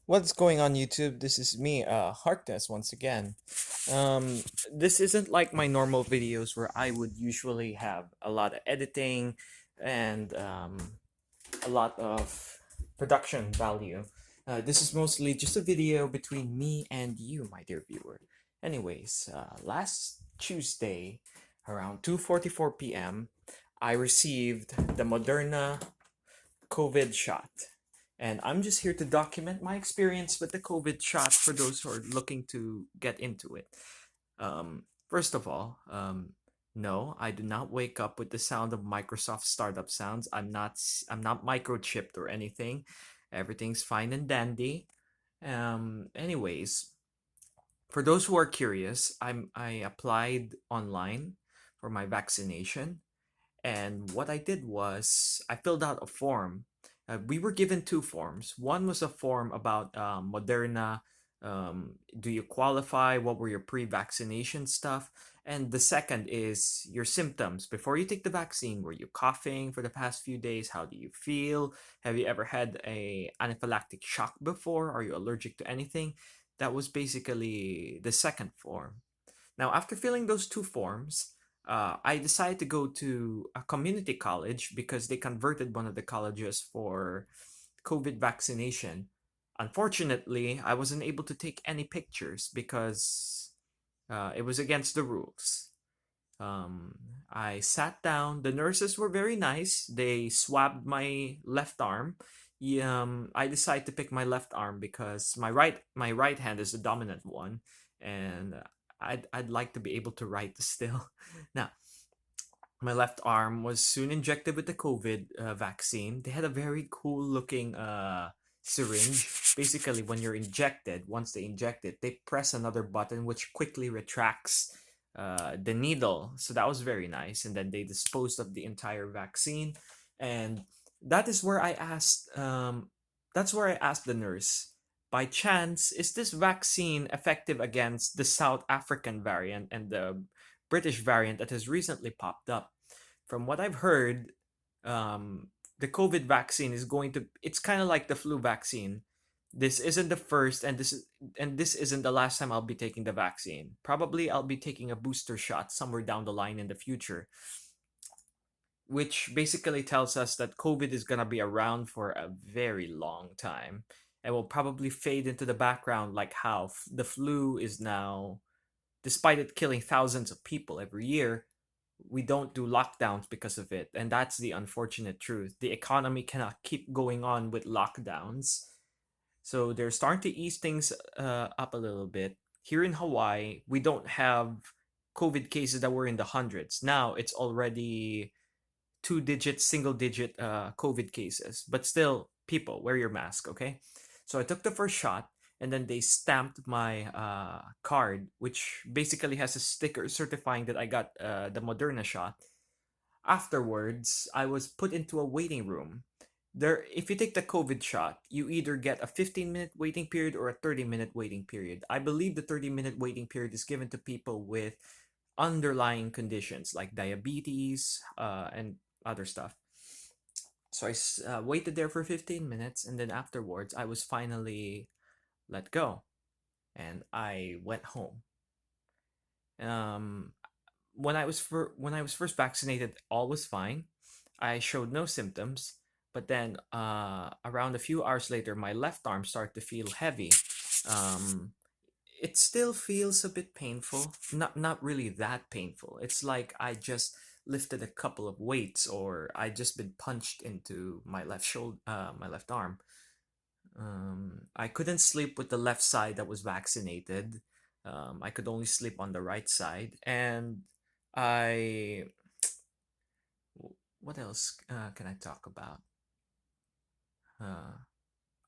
What's going on YouTube? This is me, Harkness once again. Um, this isn't like my normal videos where I would usually have a lot of editing and a lot of production value. This is mostly just a video between me and you, my dear viewer. Anyways, last Tuesday around 2:44 p.m., I received the Moderna COVID shot. And I'm just here to document my experience with the COVID shot for those who are looking to get into it. First of all, no, I do not wake up with the sound of Microsoft startup sounds. I'm not microchipped or anything. Everything's fine and dandy. Anyways, for those who are curious, I applied online for my vaccination, and what I did was I filled out a form. We were given two forms. One was a form about Moderna. Do you qualify? What were your pre-vaccination stuff? And the second is your symptoms before you take the vaccine. Were you coughing for the past few days? How do you feel? Have you ever had a anaphylactic shock before? Are you allergic to anything? That was basically the second form. Now, after filling those two forms, I decided to go to a community college because they converted one of the colleges for COVID vaccination. Unfortunately, I wasn't able to take any pictures because it was against the rules. Um, I sat down. The nurses were very nice. They swabbed my left arm. I decided to pick my left arm because my right hand is the dominant one, and I'd like to be able to write still. Now, my left arm was soon injected with the COVID vaccine. They had a very cool looking syringe. Basically, when you're injected, once they inject it, they press another button which quickly retracts the needle. So that was very nice. And then they disposed of the entire vaccine. And that is where I asked. That's where I asked the nurse. By chance, is this vaccine effective against the South African variant and the British variant that has recently popped up? From what I've heard, the COVID vaccine is going to. It's kind of like the flu vaccine. This isn't the first, and this isn't the last time I'll be taking the vaccine. Probably I'll be taking a booster shot somewhere down the line in the future, which basically tells us that COVID is gonna be around for a very long time and will probably fade into the background like how the flu is now. Despite it killing thousands of people every year, we don't do lockdowns because of it. And that's the unfortunate truth. The economy cannot keep going on with lockdowns. So they're starting to ease things up a little bit. Here in Hawaii, we don't have COVID cases that were in the hundreds. Now it's already single digit COVID cases. But still, people, wear your mask, okay? So I took the first shot, and then they stamped my card, which basically has a sticker certifying that I got the Moderna shot. Afterwards, I was put into a waiting room. There, if you take the COVID shot, you either get a 15-minute waiting period or a 30-minute waiting period. I believe the 30-minute waiting period is given to people with underlying conditions like diabetes and other stuff. So I waited there for 15 minutes, and then afterwards, I was finally let go, and I went home. Um, when I was first vaccinated, all was fine. I showed no symptoms, but then around a few hours later, my left arm started to feel heavy. Um, it still feels a bit painful. Not really that painful. It's like I just lifted a couple of weights, or I just been punched into my left arm. I couldn't sleep with the left side that was vaccinated. I could only sleep on the right side, and I. What else can I talk about? Uh,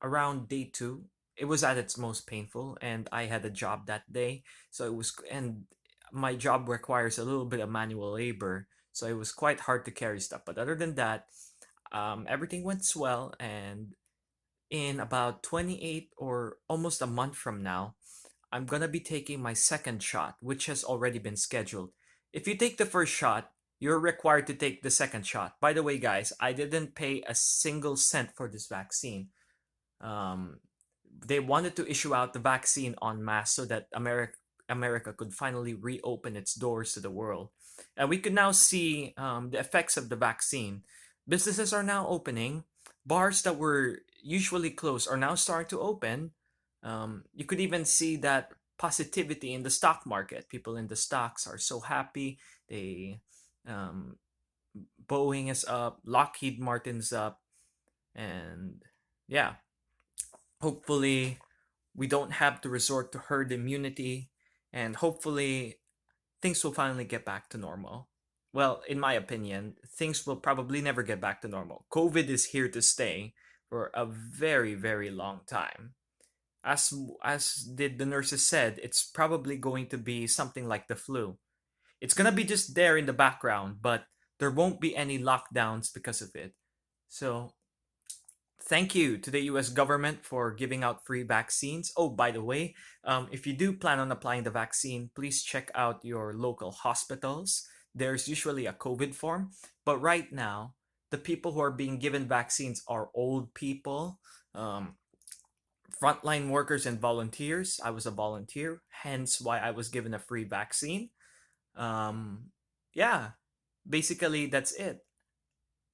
Around day two, it was at its most painful, and I had a job that day, so it was, and my job requires a little bit of manual labor, so it was quite hard to carry stuff. But other than that, everything went swell, and in about 28 or almost a month from now, I'm gonna be taking my second shot, which has already been scheduled. If you take the first shot, you're required to take the second shot. By the way, guys, I didn't pay a single cent for this vaccine. Um, they wanted to issue out the vaccine en masse so that America could finally reopen its doors to the world. And we could now see the effects of the vaccine. Businesses are now opening. Bars that were usually closed are now starting to open. You could even see that positivity in the stock market. People in the stocks are so happy. They um, Boeing is up, Lockheed Martin's up, and yeah, hopefully we don't have to resort to herd immunity, and hopefully things will finally get back to normal. Well, in my opinion, things will probably never get back to normal. COVID is here to stay for a very, very long time. As did the nurses said, it's probably going to be something like the flu. It's gonna be just there in the background, but there won't be any lockdowns because of it. So thank you to the US government for giving out free vaccines. Oh, by the way, if you do plan on applying the vaccine, please check out your local hospitals. There's usually a COVID form, but right now, the people who are being given vaccines are old people, um, frontline workers, and volunteers. I was a volunteer, hence why I was given a free vaccine. Yeah, basically, that's it.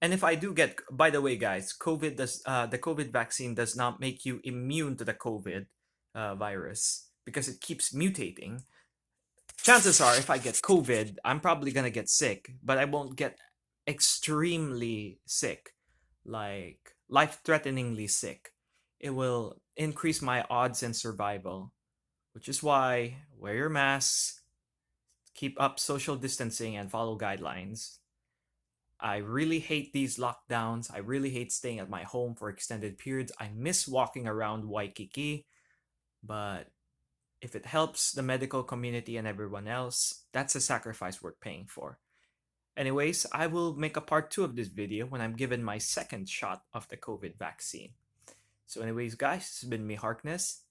And if I do get, by the way, guys, the COVID vaccine does not make you immune to the COVID virus because it keeps mutating. Chances are, if I get COVID, I'm probably gonna get sick, but I won't get extremely sick, like life-threateningly sick. It will increase my odds in survival, which is why wear your masks, keep up social distancing, and follow guidelines. I really hate these lockdowns. I really hate staying at my home for extended periods. I miss walking around Waikiki, but if it helps the medical community and everyone else, that's a sacrifice worth paying for. Anyways, I will make a part 2 of this video when I'm given my second shot of the COVID vaccine. So anyways, guys, this has been me, Harkness.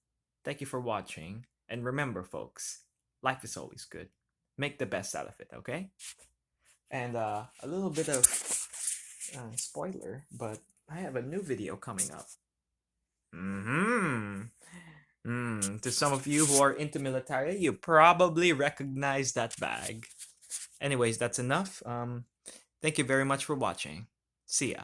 Thank you for watching. And remember, folks, life is always good. Make the best out of it, okay? And a little bit of spoiler, but I have a new video coming up. To some of you who are into military, you probably recognize that bag. Anyways, that's enough. Thank you very much for watching. See ya.